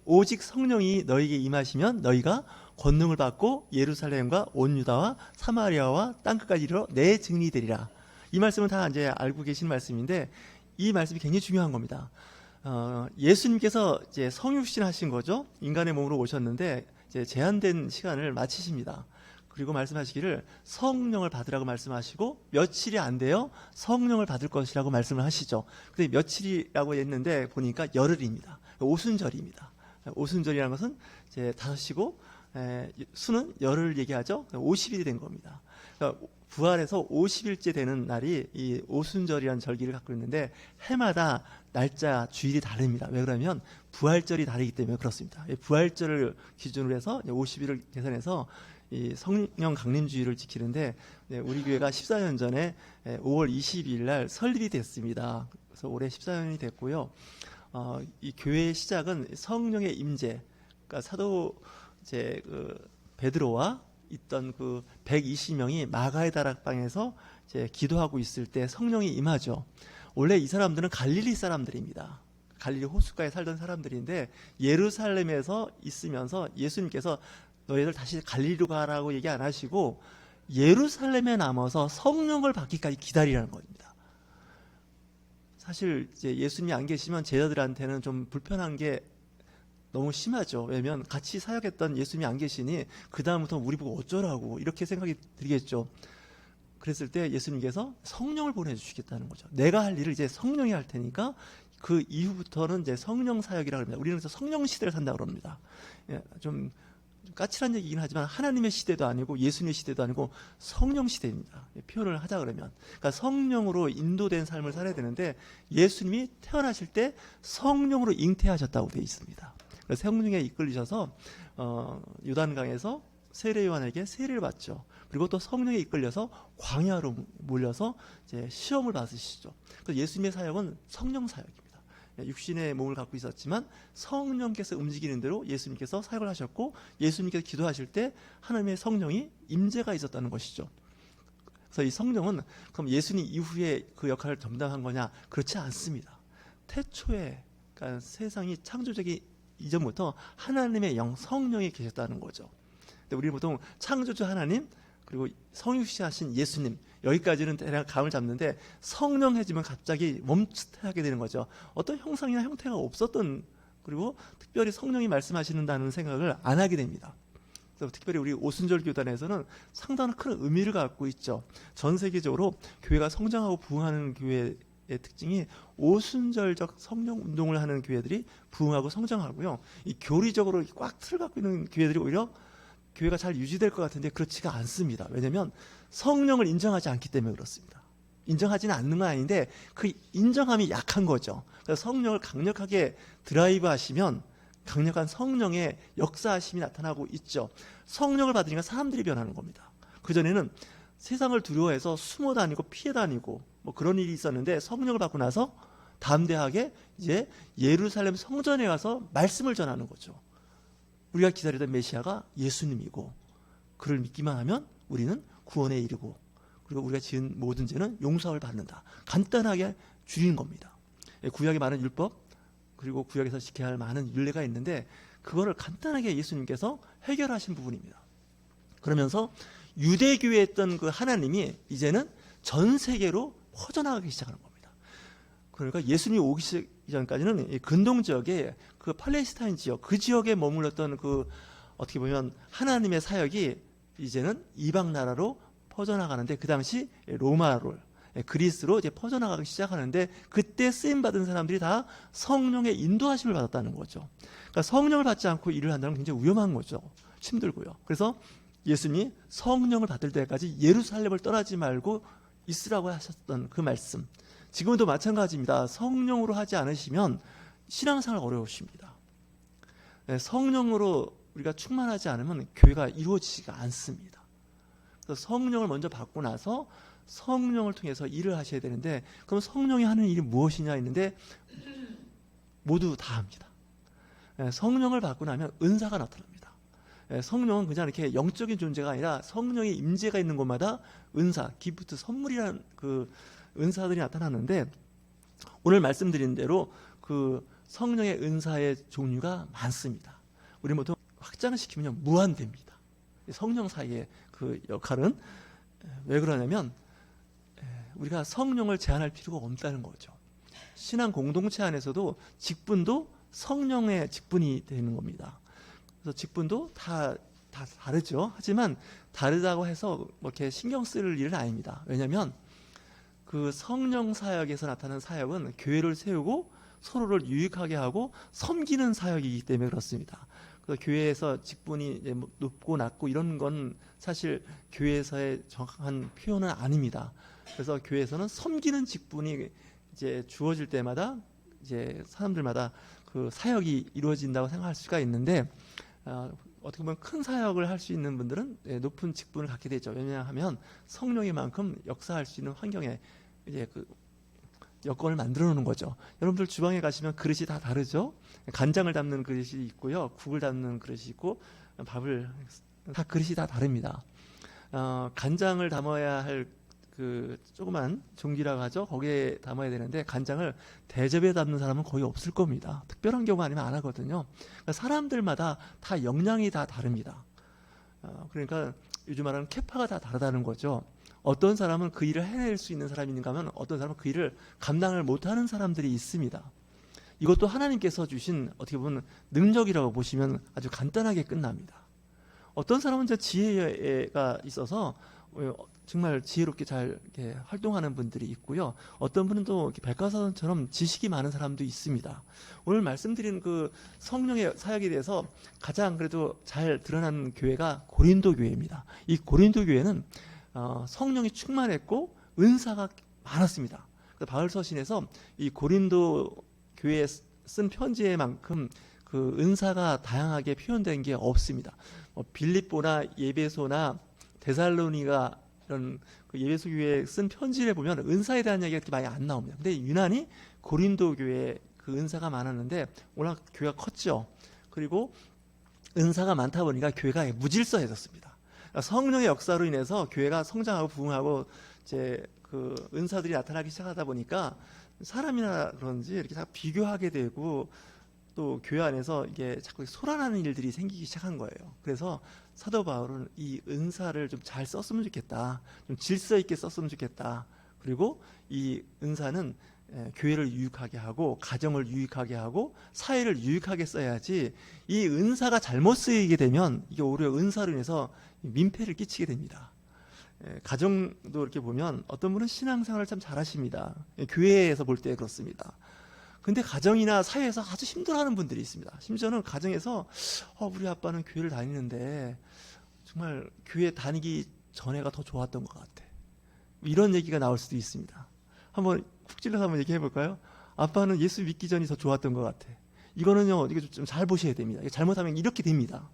오직 성령이 너희에게 임하시면 너희가 권능을 받고 예루살렘과 온 유다와 사마리아와 땅끝까지 이르러 내 증인이 되리라. 이 말씀은 다 이제 알고 계신 말씀인데 이 말씀이 굉장히 중요한 겁니다. 예수님께서 이제 성육신 하신 거죠. 인간의 몸으로 오셨는데 이제 제한된 시간을 마치십니다. 그리고 말씀하시기를 성령을 받으라고 말씀하시고 며칠이 안 돼요 성령을 받을 것이라고 말씀을 하시죠. 근데 며칠이라고 했는데 보니까 열흘입니다. 오순절입니다. 오순절이라는 것은 이제 5시고 수는 열흘 얘기하죠. 50일이 된 겁니다. 그러니까 부활해서 50일째 되는 날이 이 오순절이라는 절기를 갖고 있는데 해마다 날짜 주일이 다릅니다. 왜 그러면 부활절이 다르기 때문에 그렇습니다. 부활절을 기준으로 해서 50일을 계산해서 이 성령 강림주의를 지키는데 우리 교회가 14년 전에 5월 22일 날 설립이 됐습니다. 그래서 올해 14년이 됐고요. 이 교회의 시작은 성령의 임재, 그러니까 사도 이제 그 베드로와 있던 그 120명이 마가의 다락방에서 이제 기도하고 있을 때 성령이 임하죠. 원래 이 사람들은 갈릴리 사람들입니다. 갈릴리 호숫가에 살던 사람들인데 예루살렘에서 있으면서 예수님께서 너희들 다시 갈릴리로 가라고 얘기 안 하시고 예루살렘에 남아서 성령을 받기까지 기다리라는 겁니다. 사실 이제 예수님이 안 계시면 제자들한테는 좀 불편한 게 너무 심하죠. 왜냐면 같이 사역했던 예수님이 안 계시니 그 다음부터 우리 보고 어쩌라고 이렇게 생각이 들겠죠. 그랬을 때 예수님께서 성령을 보내주시겠다는 거죠. 내가 할 일을 이제 성령이 할 테니까 그 이후부터는 이제 성령 사역이라고 합니다. 우리는 그래서 성령 시대를 산다고 합니다. 좀 까칠한 얘기긴 하지만 하나님의 시대도 아니고 예수님의 시대도 아니고 성령 시대입니다. 표현을 하자 그러면. 그러니까 성령으로 인도된 삶을 살아야 되는데 예수님이 태어나실 때 성령으로 잉태하셨다고 되어 있습니다. 그래서 성령에 이끌리셔서 요단강에서 세례 요한에게 세례를 받죠. 그리고 또 성령에 이끌려서 광야로 몰려서 이제 시험을 받으시죠. 그래서 예수님의 사역은 성령 사역입니다. 육신의 몸을 갖고 있었지만 성령께서 움직이는 대로 예수님께서 사역을 하셨고 예수님께서 기도하실 때 하나님의 성령이 임재가 있었다는 것이죠. 그래서 이 성령은 그럼 예수님 이후에 그 역할을 담당한 거냐? 그렇지 않습니다. 태초에 그러니까 세상이 창조되기 이전부터 하나님의 영 성령이 계셨다는 거죠. 근데 우리는 보통 창조주 하나님 그리고 성육신하신 예수님 여기까지는 대략 감을 잡는데 성령 해지면 갑자기 멈칫하게 되는 거죠. 어떤 형상이나 형태가 없었던 그리고 특별히 성령이 말씀하시는다는 생각을 안 하게 됩니다. 그래서 특별히 우리 오순절 교단에서는 상당한 큰 의미를 갖고 있죠. 전 세계적으로 교회가 성장하고 부흥하는 교회의 특징이 오순절적 성령 운동을 하는 교회들이 부흥하고 성장하고요. 이 교리적으로 꽉 틀을 갖고 있는 교회들이 오히려 교회가 잘 유지될 것 같은데 그렇지가 않습니다. 왜냐하면 성령을 인정하지 않기 때문에 그렇습니다. 인정하지는 않는 건 아닌데 그 인정함이 약한 거죠. 그래서 성령을 강력하게 드라이브 하시면 강력한 성령의 역사하심이 나타나고 있죠. 성령을 받으니까 사람들이 변하는 겁니다. 그전에는 세상을 두려워해서 숨어 다니고 피해 다니고 뭐 그런 일이 있었는데 성령을 받고 나서 담대하게 이제 예루살렘 성전에 가서 말씀을 전하는 거죠. 우리가 기다리던 메시아가 예수님이고 그를 믿기만 하면 우리는 구원에 이르고 그리고 우리가 지은 모든 죄는 용서를 받는다. 간단하게 줄이는 겁니다. 구약에 많은 율법 그리고 구약에서 지켜야 할 많은 율례가 있는데 그거를 간단하게 예수님께서 해결하신 부분입니다. 그러면서 유대교에 있던 그 하나님이 이제는 전 세계로 퍼져나가기 시작하는 겁니다. 그러니까 예수님이 오기 전까지는 이 근동 지역에 그 팔레스타인 지역 그 지역에 머물렀던 그 어떻게 보면 하나님의 사역이 이제는 이방 나라로 퍼져나가는데 그 당시 로마로 그리스로 이제 퍼져나가기 시작하는데 그때 쓰임 받은 사람들이 다 성령의 인도하심을 받았다는 거죠. 그러니까 성령을 받지 않고 일을 한다는 건 굉장히 위험한 거죠. 힘들고요. 그래서 예수님이 성령을 받을 때까지 예루살렘을 떠나지 말고 있으라고 하셨던 그 말씀. 지금도 마찬가지입니다. 성령으로 하지 않으시면 신앙생활 어려우십니다. 성령으로 우리가 충만하지 않으면 교회가 이루어지지가 않습니다. 그래서 성령을 먼저 받고 나서 성령을 통해서 일을 하셔야 되는데 그럼 성령이 하는 일이 무엇이냐 했는데 모두 다 합니다. 성령을 받고 나면 은사가 나타납니다. 성령은 그냥 이렇게 영적인 존재가 아니라 성령의 임재가 있는 곳마다 은사, 기프트, 선물이라는 그 은사들이 나타나는데 오늘 말씀드린 대로 그 성령의 은사의 종류가 많습니다. 우리 모두 확장시키면 무한됩니다. 성령 사이의 그 역할은 왜 그러냐면 우리가 성령을 제한할 필요가 없다는 거죠. 신앙 공동체 안에서도 직분도 성령의 직분이 되는 겁니다. 그래서 직분도 다 다르죠. 하지만 다르다고 해서 뭐 이렇게 신경 쓸 일은 아닙니다. 왜냐하면 그 성령 사역에서 나타나는 사역은 교회를 세우고 서로를 유익하게 하고 섬기는 사역이기 때문에 그렇습니다. 그래서 교회에서 직분이 높고 낮고 이런 건 사실 교회에서의 정확한 표현은 아닙니다. 그래서 교회에서는 섬기는 직분이 이제 주어질 때마다 이제 사람들마다 그 사역이 이루어진다고 생각할 수가 있는데 어떻게 보면 큰 사역을 할 수 있는 분들은 높은 직분을 갖게 되죠. 왜냐하면 성령이만큼 역사할 수 있는 환경에 이제 그 여건을 만들어 놓는 거죠. 여러분들 주방에 가시면 그릇이 다 다르죠. 간장을 담는 그릇이 있고요, 국을 담는 그릇이 있고, 밥을 다 그릇이 다 다릅니다. 간장을 담아야 할 그 조그만 종기라고 하죠. 거기에 담아야 되는데 간장을 대접에 담는 사람은 거의 없을 겁니다. 특별한 경우 아니면 안 하거든요. 그러니까 사람들마다 다 역량이 다 다릅니다. 그러니까 요즘 말하는 캐파가 다 다르다는 거죠. 어떤 사람은 그 일을 해낼 수 있는 사람이 있는가 하면 어떤 사람은 그 일을 감당을 못하는 사람들이 있습니다. 이것도 하나님께서 주신 어떻게 보면 능력이라고 보시면 아주 간단하게 끝납니다. 어떤 사람은 지혜가 있어서 정말 지혜롭게 잘 이렇게 활동하는 분들이 있고요. 어떤 분은 또 백과사전처럼 지식이 많은 사람도 있습니다. 오늘 말씀드린 그 성령의 사역에 대해서 가장 그래도 잘 드러난 교회가 고린도 교회입니다. 이 고린도 교회는 성령이 충만했고 은사가 많았습니다. 바울 서신에서 이 고린도 교회에 쓴 편지에만큼 그 은사가 다양하게 표현된 게 없습니다. 빌립보나 예베소나 데살로니가 이런 그 예배소 교회에 쓴 편지를 보면 은사에 대한 이야기가 그렇게 많이 안 나옵니다. 근데 유난히 고린도 교회에 그 은사가 많았는데 워낙 교회가 컸죠. 그리고 은사가 많다 보니까 교회가 무질서해졌습니다. 그러니까 성령의 역사로 인해서 교회가 성장하고 부흥하고 이제 그 은사들이 나타나기 시작하다 보니까 사람이나 그런지 이렇게 다 비교하게 되고 또 교회 안에서 이게 자꾸 소란하는 일들이 생기기 시작한 거예요. 그래서 사도 바울은 이 은사를 좀 잘 썼으면 좋겠다. 좀 질서 있게 썼으면 좋겠다. 그리고 이 은사는 교회를 유익하게 하고 가정을 유익하게 하고 사회를 유익하게 써야지 이 은사가 잘못 쓰이게 되면 이게 오히려 은사로 인해서 민폐를 끼치게 됩니다. 가정도 이렇게 보면 어떤 분은 신앙생활을 참 잘하십니다. 교회에서 볼 때 그렇습니다. 근데 가정이나 사회에서 아주 힘들어하는 분들이 있습니다. 심지어는 가정에서 우리 아빠는 교회를 다니는데 정말 교회 다니기 전에가 더 좋았던 것 같아. 이런 얘기가 나올 수도 있습니다. 한번 훅 찔러서 한번 얘기해 볼까요? 아빠는 예수 믿기 전이 더 좋았던 것 같아. 이거는요, 이거 좀 잘 보셔야 됩니다. 잘못하면 이렇게 됩니다.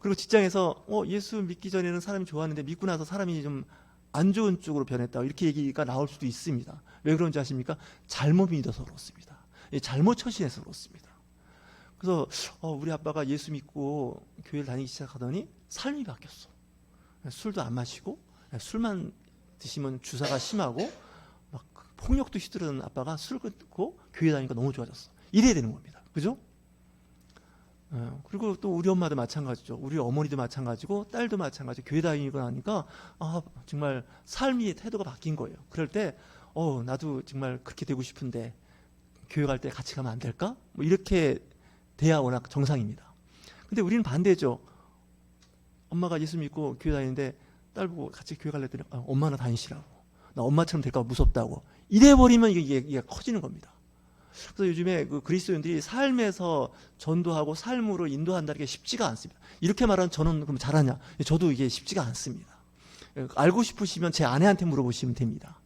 그리고 직장에서 예수 믿기 전에는 사람이 좋았는데 믿고 나서 사람이 좀 안 좋은 쪽으로 변했다. 이렇게 얘기가 나올 수도 있습니다. 왜 그런지 아십니까? 잘못 믿어서 그렇습니다. 잘못 처신해서 그렇습니다. 그래서 우리 아빠가 예수 믿고 교회를 다니기 시작하더니 삶이 바뀌었어. 술도 안 마시고 술만 드시면 주사가 심하고 막 폭력도 휘두르는 아빠가 술 끊고 교회 다니니까 너무 좋아졌어. 이래야 되는 겁니다. 그죠? 그리고 또 우리 엄마도 마찬가지죠. 우리 어머니도 마찬가지고 딸도 마찬가지고 교회 다니고 나니까 정말 삶의 태도가 바뀐 거예요. 그럴 때 나도 정말 그렇게 되고 싶은데 교회 갈 때 같이 가면 안 될까? 뭐 이렇게 돼야 워낙 정상입니다. 근데 우리는 반대죠. 엄마가 예수 믿고 교회 다니는데 딸 보고 같이 교회 갈래 했더니 엄마나 다니시라고. 나 엄마처럼 될까 봐 무섭다고. 이래버리면 이게 커지는 겁니다. 그래서 요즘에 그 그리스도인들이 삶에서 전도하고 삶으로 인도한다는 게 쉽지가 않습니다. 이렇게 말하면 저는 그럼 잘하냐? 저도 이게 쉽지가 않습니다. 알고 싶으시면 제 아내한테 물어보시면 됩니다.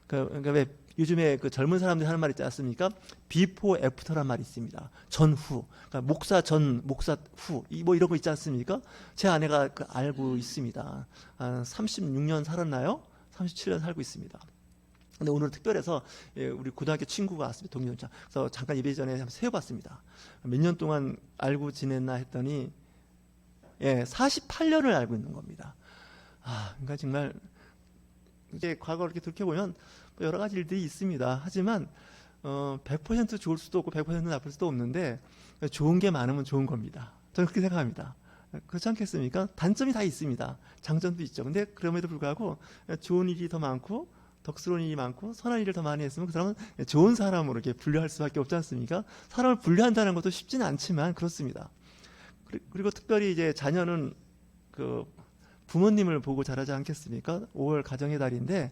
그러니까 왜 요즘에 그 젊은 사람들이 하는 말 있지 않습니까? 비포 애프터란 말이 있습니다. 전후. 그러니까 목사 전, 목사 후. 뭐 이런 거 있지 않습니까? 제 아내가 알고 있습니다. 한 36년 살았나요? 37년 살고 있습니다. 근데 오늘 특별해서 우리 고등학교 친구가 왔습니다. 동료자. 그래서 잠깐 예배 전에 한번 세어봤습니다. 몇 년 동안 알고 지냈나 했더니 48년을 알고 있는 겁니다. 그러니까 정말 이제 과거를 이렇게 돌이켜보면 여러 가지 일들이 있습니다. 하지만 100% 좋을 수도 없고 100% 나쁠 수도 없는데 좋은 게 많으면 좋은 겁니다. 저는 그렇게 생각합니다. 그렇지 않겠습니까? 단점이 다 있습니다. 장점도 있죠. 근데 그럼에도 불구하고 좋은 일이 더 많고 덕스러운 일이 많고 선한 일을 더 많이 했으면 그 사람은 좋은 사람으로 이렇게 분류할 수밖에 없지 않습니까? 사람을 분류한다는 것도 쉽지는 않지만 그렇습니다. 그리고 특별히 이제 자녀는 그 부모님을 보고 자라지 않겠습니까? 5월 가정의 달인데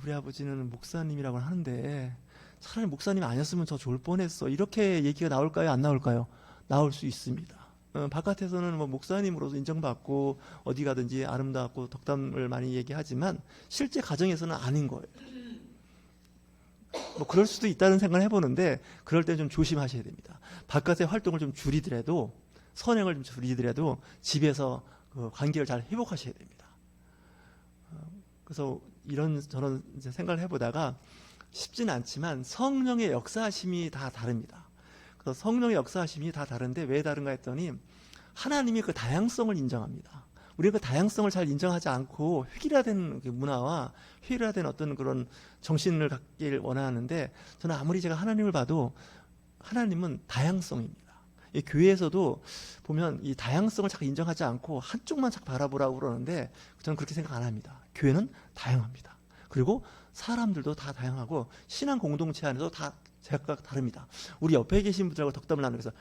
우리 아버지는 목사님이라고 하는데 차라리 목사님 아니었으면 더 좋을 뻔했어. 이렇게 얘기가 나올까요? 안 나올까요? 나올 수 있습니다. 바깥에서는 뭐 목사님으로서 인정받고 어디 가든지 아름답고 덕담을 많이 얘기하지만 실제 가정에서는 아닌 거예요. 뭐 그럴 수도 있다는 생각을 해보는데 그럴 때 좀 조심하셔야 됩니다. 바깥의 활동을 좀 줄이더라도 선행을 좀 줄이더라도 집에서 그 관계를 잘 회복하셔야 됩니다. 그래서 저는 이제 생각을 해보다가 쉽지는 않지만 성령의 역사하심이 다 다릅니다. 그래서 성령의 역사하심이 다 다른데 왜 다른가 했더니 하나님이 그 다양성을 인정합니다. 우리가 그 다양성을 잘 인정하지 않고 획일화된 문화와 획일화된 어떤 그런 정신을 갖길 원하는데 저는 아무리 제가 하나님을 봐도 하나님은 다양성입니다. 이 교회에서도 보면 이 다양성을 자꾸 인정하지 않고 한쪽만 자꾸 바라보라고 그러는데 저는 그렇게 생각 안 합니다. 교회는 다양합니다. 그리고 사람들도 다 다양하고 신앙 공동체 안에서 다 각각 다릅니다. 우리 옆에 계신 분들하고 덕담을 나누면서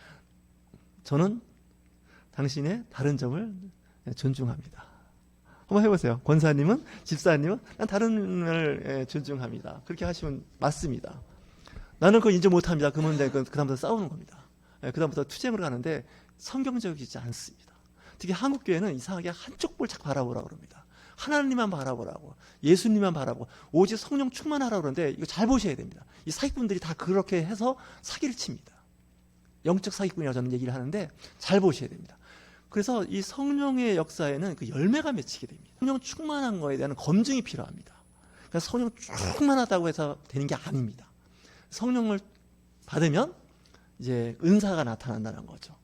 저는 당신의 다른 점을 존중합니다. 한번 해보세요. 권사님은, 집사님은 난 다른 을 존중합니다. 그렇게 하시면 맞습니다. 나는 그거 인정 못합니다. 그러면 그 다음부터 싸우는 겁니다. 그 다음부터 투쟁을 가는데 성경적이지 않습니다. 특히 한국 교회는 이상하게 한쪽 볼 자꾸 바라보라고 그럽니다. 하나님만 바라보라고, 예수님만 바라보고 오직 성령 충만하라고 그러는데 이거 잘 보셔야 됩니다. 이 사기꾼들이 다 그렇게 해서 사기를 칩니다. 영적 사기꾼이라고 저는 얘기를 하는데 잘 보셔야 됩니다. 그래서 이 성령의 역사에는 그 열매가 맺히게 됩니다. 성령 충만한 거에 대한 검증이 필요합니다. 그러니까 성령 충만하다고 해서 되는 게 아닙니다. 성령을 받으면 이제 은사가 나타난다는 거죠.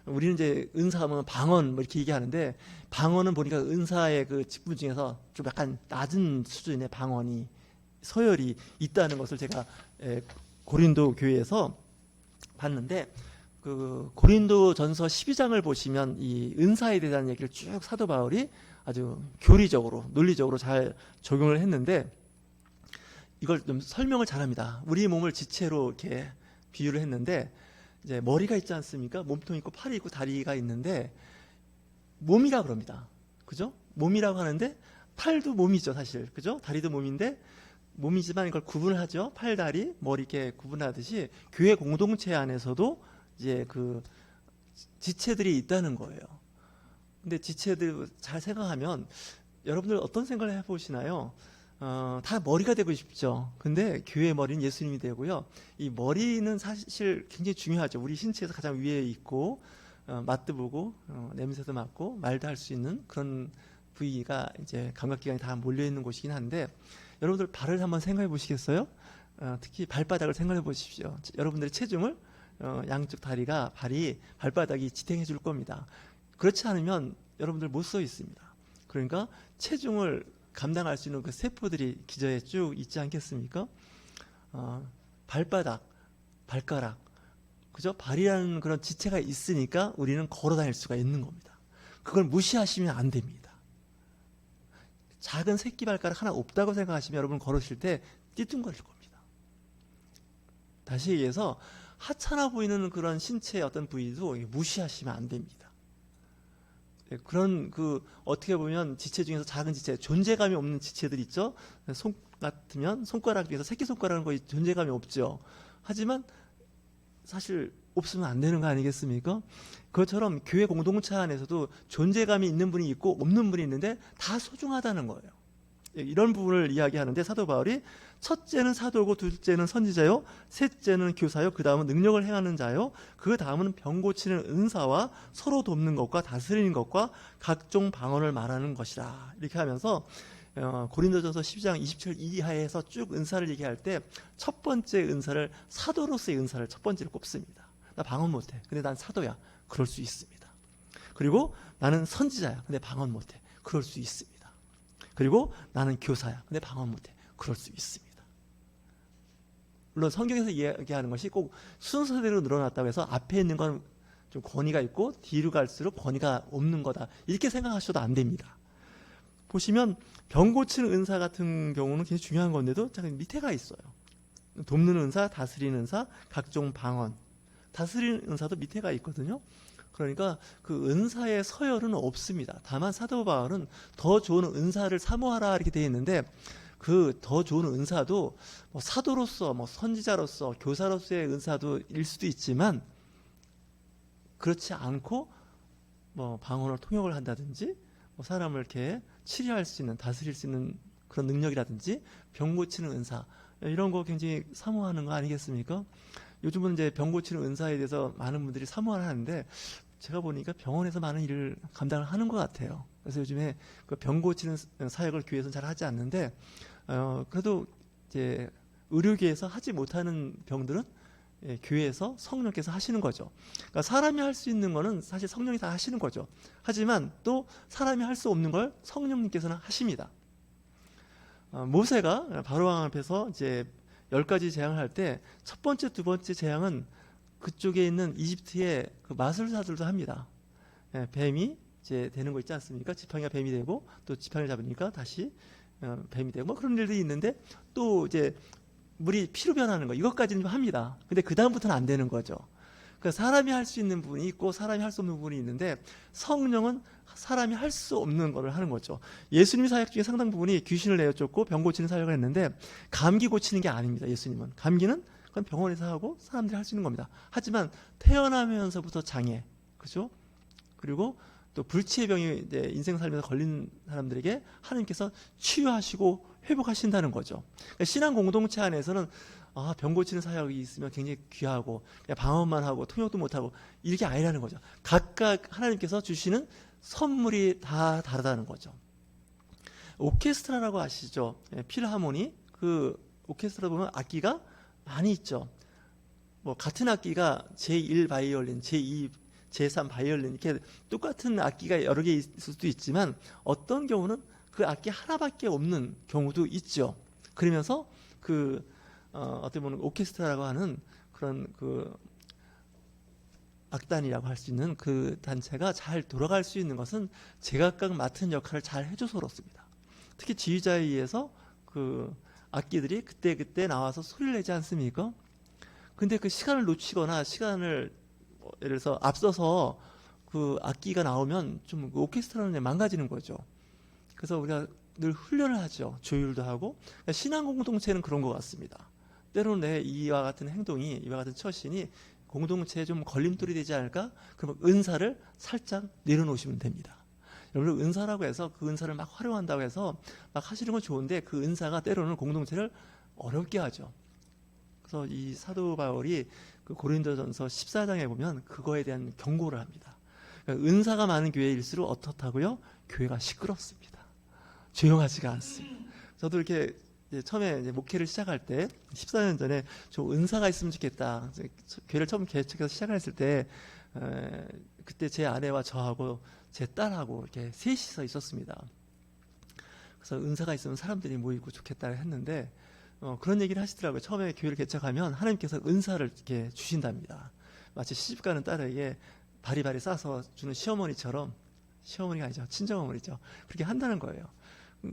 우리는 이제 은사하면 방언 뭐 이렇게 얘기하는데 방언은 보니까 은사의 그 직분 중에서 좀 약간 낮은 수준의 방언이 서열이 있다는 것을 제가 고린도 교회에서 봤는데 그 고린도 전서 12장을 보시면 이 은사에 대한 얘기를 쭉 사도 바울이 아주 교리적으로 논리적으로 잘 적용을 했는데 이걸 좀 설명을 잘합니다. 우리 몸을 지체로 이렇게 비유를 했는데 이제 머리가 있지 않습니까? 몸통 있고 팔이 있고 다리가 있는데 몸이라 그럽니다. 그죠? 몸이라고 하는데 팔도 몸이죠, 사실. 그죠? 다리도 몸인데 몸이지만 이걸 구분을 하죠. 팔, 다리, 머리 이렇게 구분하듯이 교회 공동체 안에서도 이제 그 지체들이 있다는 거예요. 근데 지체들 잘 생각하면 여러분들 어떤 생각을 해보시나요? 다 머리가 되고 싶죠. 근데 교회의 머리는 예수님이 되고요. 이 머리는 사실 굉장히 중요하죠. 우리 신체에서 가장 위에 있고 맛도 보고 냄새도 맡고 말도 할 수 있는 그런 부위가 이제 감각기관이 다 몰려 있는 곳이긴 한데 여러분들 발을 한번 생각해 보시겠어요? 특히 발바닥을 생각해 보십시오. 여러분들의 체중을 양쪽 발이 발바닥이 지탱해 줄 겁니다. 그렇지 않으면 여러분들 못 서 있습니다. 그러니까 체중을 감당할 수 있는 그 세포들이 기저에 쭉 있지 않겠습니까? 발바닥, 발가락, 그죠? 발이라는 그런 지체가 있으니까 우리는 걸어 다닐 수가 있는 겁니다. 그걸 무시하시면 안 됩니다. 작은 새끼 발가락 하나 없다고 생각하시면 여러분 걸으실 때 띠뚱거릴 겁니다. 다시 얘기해서 하찮아 보이는 그런 신체의 어떤 부위도 무시하시면 안 됩니다. 그런 어떻게 보면 지체 중에서 작은 지체, 존재감이 없는 지체들 있죠. 손 같으면 손가락 중에서 새끼손가락은 거의 존재감이 없죠. 하지만 사실 없으면 안 되는 거 아니겠습니까? 그것처럼 교회 공동체 안에서도 존재감이 있는 분이 있고 없는 분이 있는데 다 소중하다는 거예요. 이런 부분을 이야기하는데 사도 바울이 첫째는 사도고 둘째는 선지자요 셋째는 교사요 그 다음은 능력을 행하는 자요 그 다음은 병 고치는 은사와 서로 돕는 것과 다스리는 것과 각종 방언을 말하는 것이라 이렇게 하면서 고린도전서 12장 27절 이하에서 쭉 은사를 얘기할 때 첫 번째 은사를 사도로서의 은사를 첫 번째로 꼽습니다. 나 방언 못해 근데 난 사도야 그럴 수 있습니다. 그리고 나는 선지자야 근데 방언 못해 그럴 수 있습니다. 그리고 나는 교사야 근데 방언 못해 그럴 수 있습니다. 물론 성경에서 이야기하는 것이 꼭 순서대로 늘어났다고 해서 앞에 있는 건 좀 권위가 있고 뒤로 갈수록 권위가 없는 거다, 이렇게 생각하셔도 안 됩니다. 보시면 병 고치는 은사 같은 경우는 굉장히 중요한 건데도 잠깐 밑에가 있어요. 돕는 은사, 다스리는 은사, 각종 방언. 다스리는 은사도 밑에가 있거든요. 그러니까 그 은사의 서열은 없습니다. 다만 사도 바울은 더 좋은 은사를 사모하라 이렇게 되어 있는데, 그 더 좋은 은사도 뭐 사도로서, 뭐 선지자로서, 교사로서의 은사도 일 수도 있지만, 그렇지 않고 뭐 방언을 통역을 한다든지, 뭐 사람을 이렇게 치료할 수 있는, 다스릴 수 있는 그런 능력이라든지, 병 고치는 은사, 이런 거 굉장히 사모하는 거 아니겠습니까? 요즘은 이제 병 고치는 은사에 대해서 많은 분들이 사모를 하는데, 제가 보니까 병원에서 많은 일을 감당을 하는 것 같아요. 그래서 요즘에 그 병 고치는 사역을 교회에서는 잘 하지 않는데, 그래도 이제 의료계에서 하지 못하는 병들은 교회에서 성령께서 하시는 거죠. 그러니까 사람이 할 수 있는 거는 사실 성령이 다 하시는 거죠. 하지만 또 사람이 할 수 없는 걸 성령님께서는 하십니다. 모세가 바로왕 앞에서 이제 10가지 재앙을 할 때 첫 번째, 두 번째 재앙은 그쪽에 있는 이집트의 그 마술사들도 합니다. 뱀이 이제 되는 거 있지 않습니까? 지팡이가 뱀이 되고, 또 지팡이를 잡으니까 다시 뱀이 되고, 뭐 그런 일들이 있는데, 또 이제 물이 피로 변하는 거, 이것까지는 합니다. 근데 그 다음부터는 안 되는 거죠. 그러니까 사람이 할 수 있는 부분이 있고 사람이 할 수 없는 부분이 있는데, 성령은 사람이 할 수 없는 거를 하는 거죠. 예수님 사역 중에 상당 부분이 귀신을 내어쫓고 병 고치는 사역을 했는데, 감기 고치는 게 아닙니다. 예수님은 감기는 그건 병원에서 하고 사람들이 할 수 있는 겁니다. 하지만 태어나면서부터 장애, 그죠? 그리고 또 불치의 병이 이제 인생 살면서 걸린 사람들에게 하나님께서 치유하시고 회복하신다는 거죠. 그러니까 신앙 공동체 안에서는 병 고치는 사역이 있으면 굉장히 귀하고 그냥 방언만 하고 통역도 못하고 이게 아니라는 거죠. 각각 하나님께서 주시는 선물이 다 다르다는 거죠. 오케스트라라고 아시죠? 필하모니, 그 오케스트라 보면 악기가 많이 있죠. 뭐 같은 악기가 제1 바이올린, 제2, 제3 바이올린, 이렇게 똑같은 악기가 여러 개 있을 수도 있지만, 어떤 경우는 그 악기 하나밖에 없는 경우도 있죠. 그러면서 어떻게 보면 오케스트라라고 하는 그런 그 악단이라고 할 수 있는 그 단체가 잘 돌아갈 수 있는 것은 제각각 맡은 역할을 잘 해줘서 그렇습니다. 특히 지휘자에 의해서 그 악기들이 그때 나와서 소리를 내지 않습니까? 근데 그 시간을 놓치거나 시간을 예를 들어서 앞서서 그 악기가 나오면 좀 그 오케스트라는 망가지는 거죠. 그래서 우리가 늘 훈련을 하죠. 조율도 하고. 그러니까 신앙 공동체는 그런 것 같습니다. 때로는 이와 같은 행동이, 이와 같은 처신이 공동체에 좀 걸림돌이 되지 않을까? 그럼 은사를 살짝 내려놓으시면 됩니다. 여러분, 은사라고 해서 그 은사를 막 활용한다고 해서 막 하시는 건 좋은데, 그 은사가 때로는 공동체를 어렵게 하죠. 그래서 이 사도 바울이 그 고린도전서 14장에 보면 그거에 대한 경고를 합니다. 그러니까 은사가 많은 교회일수록 어떻다고요? 교회가 시끄럽습니다. 조용하지가 않습니다. 저도 이렇게 처음에 이제 목회를 시작할 때 14년 전에 좀 은사가 있으면 좋겠다. 교회를 처음 개척해서 시작했을 때 그때 제 아내와 저하고 제 딸하고 이렇게 셋이서 있었습니다. 그래서 은사가 있으면 사람들이 모이고 좋겠다 했는데, 그런 얘기를 하시더라고요. 처음에 교회를 개척하면 하나님께서 은사를 이렇게 주신답니다. 마치 시집가는 딸에게 바리바리 싸서 주는 시어머니처럼, 시어머니가 아니죠, 친정어머니죠. 그렇게 한다는 거예요.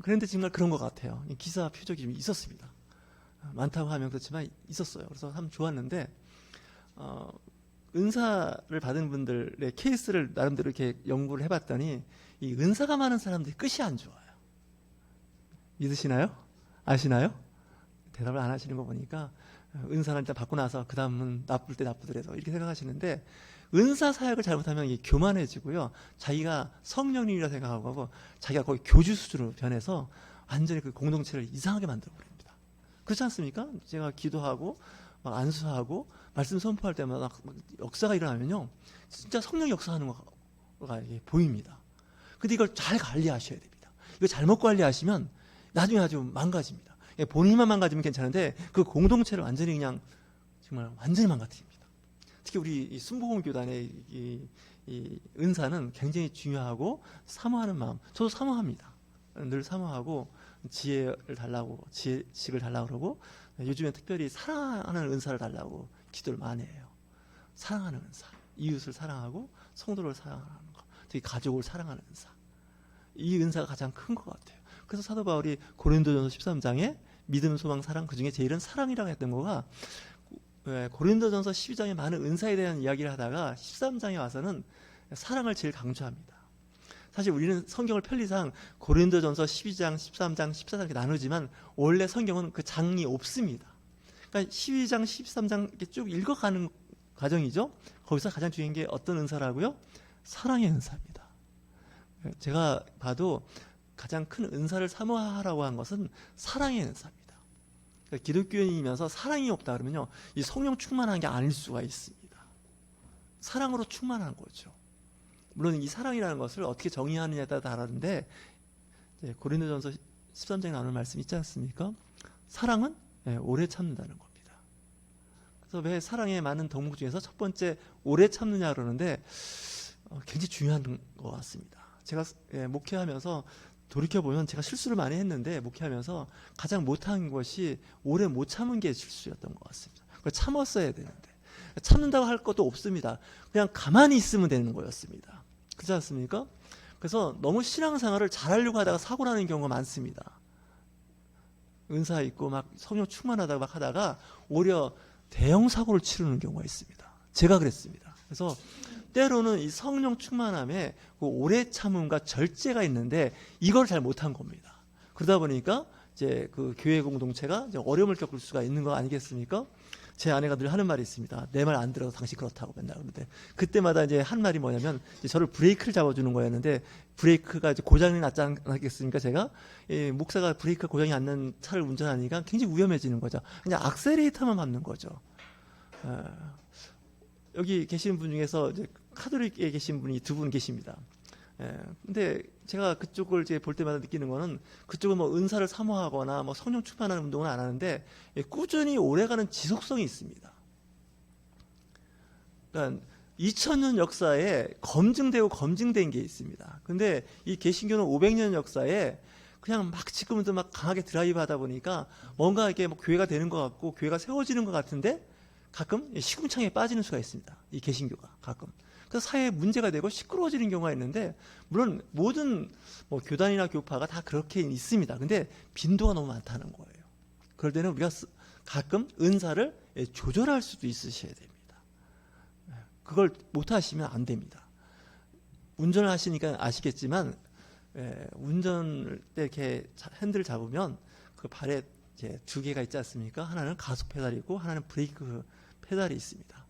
그런데 정말 그런 것 같아요. 기사 표적이 좀 있었습니다. 많다고 하면 그렇지만 있었어요. 그래서 참 좋았는데, 은사를 받은 분들의 케이스를 나름대로 이렇게 연구를 해봤더니, 이 은사가 많은 사람들이 끝이 안 좋아요. 믿으시나요? 아시나요? 대답을 안 하시는 거 보니까 은사를 일단 받고 나서 그 다음은 나쁠 때 나쁘더라도 이렇게 생각하시는데, 은사 사역을 잘못하면 이게 교만해지고요, 자기가 성령님이라 생각하고 자기가 거의 교주 수준으로 변해서 완전히 그 공동체를 이상하게 만들어 버립니다. 그렇지 않습니까? 제가 기도하고 막 안수하고 말씀 선포할 때마다 막 역사가 일어나면요, 진짜 성령 역사하는 거가 보입니다. 근데 이걸 잘 관리하셔야 됩니다. 이거 잘못 관리하시면 나중에 아주 망가집니다. 본인만 망가지면 괜찮은데 그 공동체를 완전히 그냥 정말 완전히 망가뜨립니다. 특히 우리 이 순복음교단의 이 은사는 굉장히 중요하고 사모하는 마음, 저도 사모합니다. 늘 사모하고 지혜를 달라고, 지식을 달라고 그러고, 요즘에 특별히 사랑하는 은사를 달라고 기도를 많이 해요. 사랑하는 은사, 이웃을 사랑하고 성도를 사랑하는 것, 특히 가족을 사랑하는 은사. 이 은사가 가장 큰 것 같아요. 그래서 사도 바울이 고린도전서 13장에 믿음, 소망, 사랑, 그 중에 제일은 사랑이라고 했던 거가 고린도전서 12장에 많은 은사에 대한 이야기를 하다가 13장에 와서는 사랑을 제일 강조합니다. 사실 우리는 성경을 편리상 고린도전서 12장, 13장, 14장 이렇게 나누지만 원래 성경은 그 장이 없습니다. 그러니까 12장, 13장 이렇게 쭉 읽어가는 과정이죠. 거기서 가장 중요한 게 어떤 은사라고요? 사랑의 은사입니다. 제가 봐도 가장 큰 은사를 사모하라고 한 것은 사랑의 은사입니다. 그러니까 기독교인이면서 사랑이 없다 그러면요, 이 성령 충만한 게 아닐 수가 있습니다. 사랑으로 충만한 거죠. 물론 이 사랑이라는 것을 어떻게 정의하느냐에 따라 다르는데, 고린도전서 13장에 나오는 말씀 있지 않습니까? 사랑은 오래 참는다는 겁니다. 그래서 왜 사랑의 많은 덕목 중에서 첫 번째 오래 참느냐 그러는데 굉장히 중요한 것 같습니다. 제가 목회하면서 돌이켜보면 제가 실수를 많이 했는데, 목회하면서 가장 못한 것이 오래 못 참은 게 실수였던 것 같습니다. 그걸 참았어야 되는데, 참는다고 할 것도 없습니다. 그냥 가만히 있으면 되는 거였습니다. 그렇지 않습니까? 그래서 너무 신앙생활을 잘하려고 하다가 사고 나는 경우가 많습니다. 은사 있고 막 성령 충만하다고 막 하다가 오히려 대형 사고를 치르는 경우가 있습니다. 제가 그랬습니다. 그래서 때로는 이 성령 충만함에 그 오래 참음과 절제가 있는데 이걸 잘 못한 겁니다. 그러다 보니까 이제 그 교회 공동체가 이제 어려움을 겪을 수가 있는 거 아니겠습니까? 제 아내가 늘 하는 말이 있습니다. 내 말 안 들어서 당신 그렇다고 맨날 그러는데, 그때마다 이제 한 말이 뭐냐면, 이제 저를 브레이크를 잡아주는 거였는데, 브레이크가 이제 고장이 났지 않겠습니까? 제가 목사가 브레이크 고장이 안 난 차를 운전하니까 굉장히 위험해지는 거죠. 그냥 악셀레이터만 밟는 거죠. 여기 계시는 분 중에서 이제 카톨릭에 계신 분이 두 분 계십니다. 근데 제가 그쪽을 이제 볼 때마다 느끼는 거는, 그쪽은 뭐 은사를 사모하거나 뭐 성령 충만하는 운동은 안 하는데 꾸준히 오래가는 지속성이 있습니다. 그러니까 2000년 역사에 검증되고 검증된 게 있습니다. 근데 이 개신교는 500년 역사에 그냥 막 지금도 막 강하게 드라이브 하다 보니까 뭔가 이게 뭐 교회가 되는 것 같고 교회가 세워지는 것 같은데 가끔 시궁창에 빠지는 수가 있습니다. 이 개신교가 가끔. 그래서 사회에 문제가 되고 시끄러워지는 경우가 있는데, 물론 모든 뭐 교단이나 교파가 다 그렇게 있습니다. 근데 빈도가 너무 많다는 거예요. 그럴 때는 우리가 가끔 은사를 조절할 수도 있으셔야 됩니다. 그걸 못 하시면 안 됩니다. 운전을 하시니까 아시겠지만, 운전을 때 이렇게 핸들을 잡으면 그 발에 이제 두 개가 있지 않습니까? 하나는 가속 페달이고 하나는 브레이크 페달이 있습니다.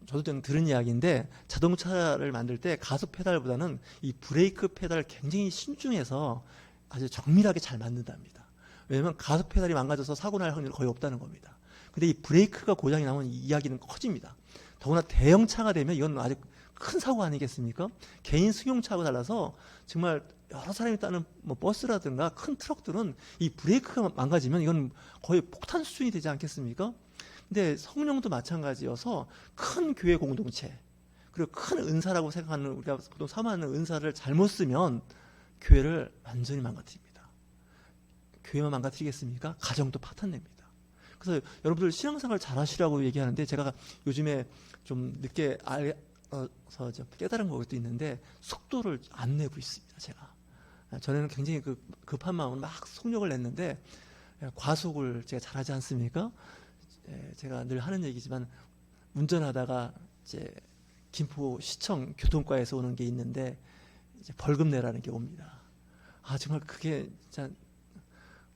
저도 들은 이야기인데, 자동차를 만들 때 가속 페달보다는 이 브레이크 페달을 굉장히 신중해서 아주 정밀하게 잘 만든답니다. 왜냐하면 가속 페달이 망가져서 사고 날 확률이 거의 없다는 겁니다. 근데 이 브레이크가 고장이 나면 이 이야기는 커집니다. 더구나 대형차가 되면 이건 아주 큰 사고 아니겠습니까? 개인 승용차하고 달라서 정말 여러 사람이 타는 뭐 버스라든가 큰 트럭들은 이 브레이크가 망가지면 이건 거의 폭탄 수준이 되지 않겠습니까? 근데 성령도 마찬가지여서 큰 교회 공동체, 그리고 큰 은사라고 생각하는, 우리가 보통 사모하는 은사를 잘못 쓰면 교회를 완전히 망가뜨립니다. 교회만 망가뜨리겠습니까? 가정도 파탄냅니다. 그래서 여러분들 신앙생활 잘 하시라고 얘기하는데, 제가 요즘에 좀 늦게 알아서 깨달은 것도 있는데 속도를 안 내고 있습니다. 저는 굉장히 급한 마음으로 막 속력을 냈는데 과속을 제가 잘하지 않습니까? 제가 늘 하는 얘기지만, 운전하다가 이제 김포시청 교통과에서 오는 게 있는데 이제 벌금 내라는 게 옵니다. 정말 그게 진짜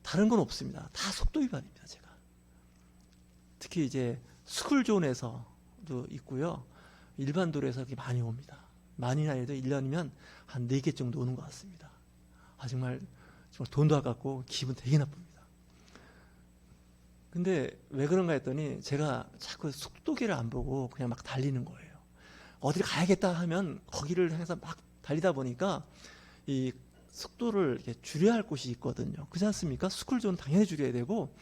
다른 건 없습니다. 다 속도 위반입니다. 제가 특히 이제 스쿨존에서도 있고요, 일반 도로에서 이렇게 많이 옵니다. 많이나 해도 1년이면 한 4개 정도 오는 것 같습니다. 정말 돈도 아깝고 기분 되게 나쁩니다. 근데 왜 그런가 했더니, 제가 자꾸 속도계를 안 보고 그냥 막 달리는 거예요. 어디를 가야겠다 하면 거기를 해서 막 달리다 보니까 이 속도를 이렇게 줄여야 할 곳이 있거든요. 그렇지 않습니까? 스쿨존 당연히 줄여야 되고,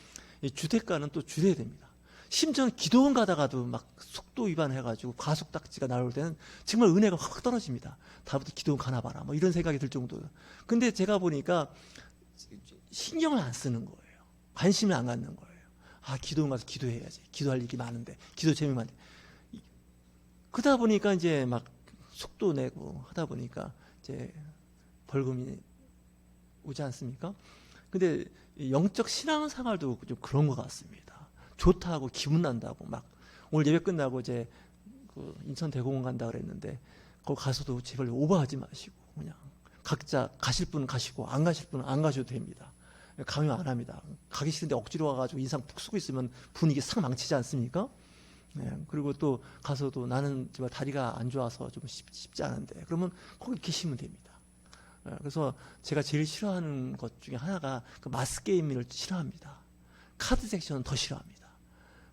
이 주택가는 또 줄여야 됩니다. 심지어는 기도원 가다가도 막 속도 위반해가지고 과속 딱지가 나올 때는 정말 은혜가 확 떨어집니다. 다음부터 기도원 가나 봐라, 뭐 이런 생각이 들 정도로. 근데 제가 보니까 신경을 안 쓰는 거예요. 관심을 안 갖는 거예요. 아, 기도원 가서 기도해야지. 기도할 일이 많은데, 기도 제목이 많은데. 그러다 보니까 이제 막 속도 내고 하다 보니까 이제 벌금이 오지 않습니까? 근데 영적 신앙생활도 좀 그런 것 같습니다. 좋다고 기분 난다고 막 오늘 예배 끝나고 이제 그 인천 대공원 간다 그랬는데 거기 가서도 제발 오버하지 마시고 그냥 각자 가실 분은 가시고 안 가실 분은 안 가셔도 됩니다. 강요 안 합니다. 가기 싫은데 억지로 와가지고 인상 푹 쓰고 있으면 분위기 싹 망치지 않습니까? 네, 그리고 또 가서도 나는 정말 다리가 안 좋아서 좀 쉽지 않은데 그러면 거기 계시면 됩니다. 그래서 제가 제일 싫어하는 것 중에 하나가 그 마스 게임을 싫어합니다. 카드 섹션은 더 싫어합니다.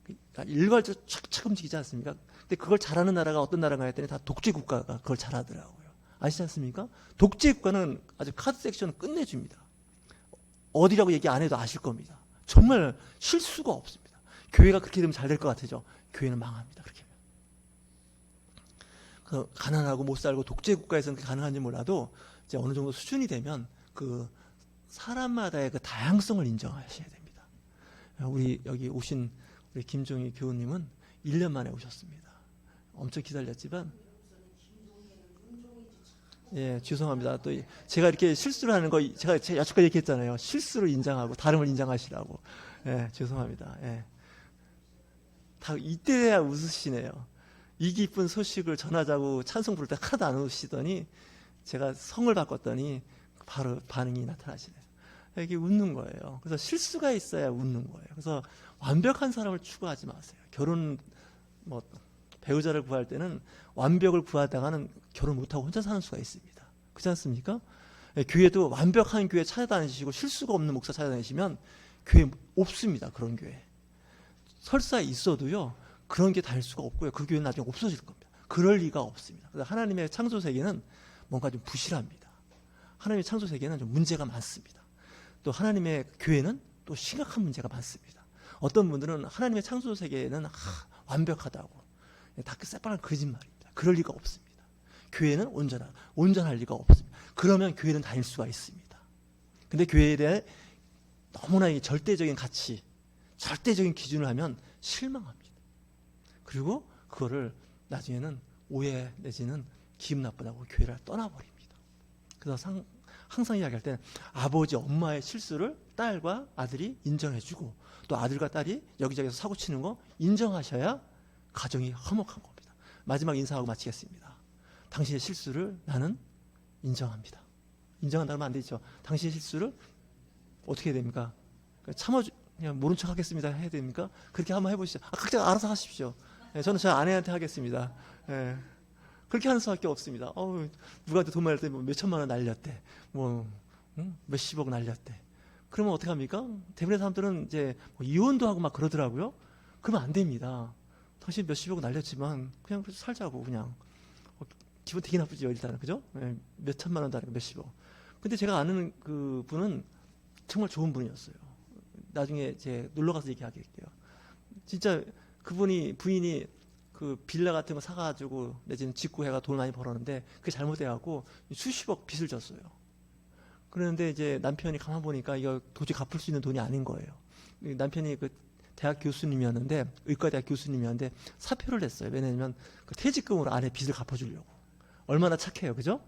그러니까 일괄적으로 착착 움직이지 않습니까? 근데 그걸 잘하는 나라가 어떤 나라가 했더니 다 독재 국가가 그걸 잘하더라고요. 아시지 않습니까? 독재 국가는 아주 카드 섹션을 끝내줍니다. 어디라고 얘기 안 해도 아실 겁니다. 정말 실수가 없습니다. 교회가 그렇게 되면 잘 될 것 같아죠. 교회는 망합니다. 그렇게 하면. 그 가난하고 못 살고 독재 국가에서는 그게 가능한지 몰라도 이제 어느 정도 수준이 되면 그 사람마다의 그 다양성을 인정하셔야 됩니다. 우리 여기 오신 우리 김종희 교우님은 1년 만에 오셨습니다. 엄청 기다렸지만 예, 죄송합니다. 또 제가 이렇게 실수를 하는 거 제가 여태까지 얘기했잖아요. 실수를 인정하고 다름을 인정하시라고. 예, 죄송합니다. 예. 다 이때야 웃으시네요. 이 기쁜 소식을 전하자고 찬송 부를 때 하나도 안 웃으시더니 제가 성을 바꿨더니 바로 반응이 나타나시네요. 이게 웃는 거예요. 그래서 실수가 있어야 웃는 거예요. 그래서 완벽한 사람을 추구하지 마세요. 결혼 뭐 배우자를 구할 때는 완벽을 구하다가는 결혼 못하고 혼자 사는 수가 있습니다. 그렇지 않습니까? 교회도 완벽한 교회 찾아다니시고 실수가 없는 목사 찾아다니시면 교회 없습니다. 그런 교회. 설사 있어도요. 그런 게 달 수가 없고요. 그 교회는 나중에 없어질 겁니다. 그럴 리가 없습니다. 그래서 하나님의 창조 세계는 뭔가 좀 부실합니다. 하나님의 창조 세계는 좀 문제가 많습니다. 또 하나님의 교회는 또 심각한 문제가 많습니다. 어떤 분들은 하나님의 창조 세계는 완벽하다고 다그 새빨간 거짓말입니다. 그럴 리가 없습니다. 교회는 온전할 리가 없습니다. 그러면 교회는 다닐 수가 있습니다. 근데 교회에 대해 너무나 이 절대적인 가치, 절대적인 기준을 하면 실망합니다. 그리고 그거를 나중에는 오해 내지는 기분 나쁘다고 교회를 떠나버립니다. 그래서 항상 이야기할 때는 아버지, 엄마의 실수를 딸과 아들이 인정해주고 또 아들과 딸이 여기저기서 사고 치는 거 인정하셔야 가정이 화목한 겁니다. 마지막 인사하고 마치겠습니다. 당신의 실수를 나는 인정합니다. 인정한다면 안 되죠. 당신의 실수를 어떻게 해야 됩니까? 그냥 모른 척 하겠습니다 해야 됩니까? 그렇게 한번 해보시죠. 각자 알아서 하십시오. 저는 저 아내한테 하겠습니다. 그렇게 하는 수밖에 없습니다. 누구한테 돈 말할 때 뭐 몇천만 원 날렸대. 몇십억 날렸대. 그러면 어떻게 합니까? 대부분의 사람들은 이제 이혼도 하고 막 그러더라고요. 그러면 안 됩니다. 당신 몇십억 날렸지만 그냥 살자고 그냥. 기분 되게 나쁘죠 일단은. 그죠? 몇천만 원 다니까 몇십억. 근데 제가 아는 그 분은 정말 좋은 분이었어요. 나중에 제 놀러 가서 얘기하겠게요. 진짜 부인이 그 빌라 같은 거 사가지고 내지는 짓고 해가 돈 많이 벌었는데 그게 잘못돼갖고 수십억 빚을 졌어요. 그런데 이제 남편이 가만 보니까 이거 도저히 갚을 수 있는 돈이 아닌 거예요. 남편이 그 대학 교수님이었는데 의과대학 교수님이었는데 사표를 냈어요. 왜냐하면 그 퇴직금으로 아내 빚을 갚아주려고. 얼마나 착해요, 그죠?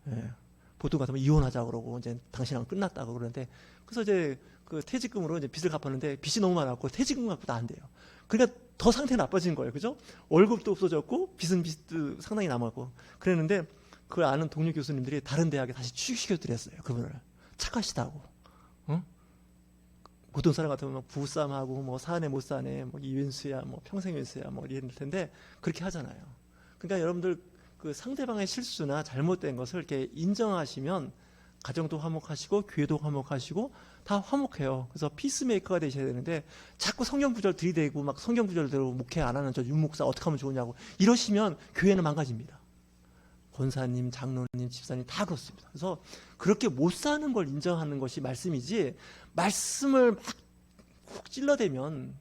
예. 보통 같으면 이혼하자 그러고 이제 당신하고 끝났다고 그러는데 그래서 이제 그 퇴직금으로 이제 빚을 갚았는데 빚이 너무 많았고 퇴직금 갖고도 안 돼요. 그러니까 더 상태가 나빠진 거예요, 그죠? 월급도 없어졌고 빚도 상당히 남았고 그랬는데 그 아는 동료 교수님들이 다른 대학에 다시 취직시켜드렸어요. 그분을 착하시다고. 보통 사람 같으면 부부싸움하고 뭐 사네 못 사네 뭐 이윤수야 뭐 평생윤수야 뭐 이럴 텐데 그렇게 하잖아요. 그러니까 여러분들 그 상대방의 실수나 잘못된 것을 이렇게 인정하시면 가정도 화목하시고 교회도 화목하시고 다 화목해요. 그래서 피스메이커가 되셔야 되는데 자꾸 성경 구절 들이대고 막 성경 구절대로 목회 안 하는 저 윤목사 어떻게 하면 좋으냐고 이러시면 교회는 망가집니다. 권사님, 장로님, 집사님 다 그렇습니다. 그래서 그렇게 못 사는 걸 인정하는 것이 말씀이지 말씀을 막 훅 찔러대면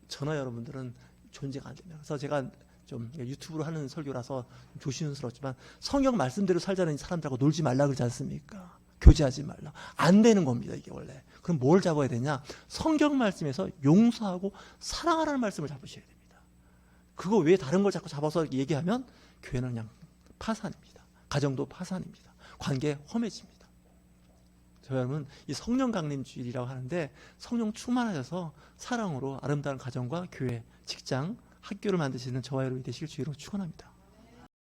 저나 여러분들은 존재가 안 됩니다. 그래서 제가 좀 유튜브로 하는 설교라서 조심스럽지만 성경 말씀대로 살자는 사람들하고 놀지 말라 그러지 않습니까? 교제하지 말라. 안 되는 겁니다, 이게 원래. 그럼 뭘 잡아야 되냐? 성경 말씀에서 용서하고 사랑하라는 말씀을 잡으셔야 됩니다. 그거 왜 다른 걸 자꾸 잡아서 얘기하면 교회는 그냥 파산입니다. 가정도 파산입니다. 관계 험해집니다. 저희는 이 성령 강림주일이라고 하는데 성령 충만하셔서 사랑으로 아름다운 가정과 교회, 직장, 학교를 만드시는 저와 여러분이 되실 주의로 축원합니다.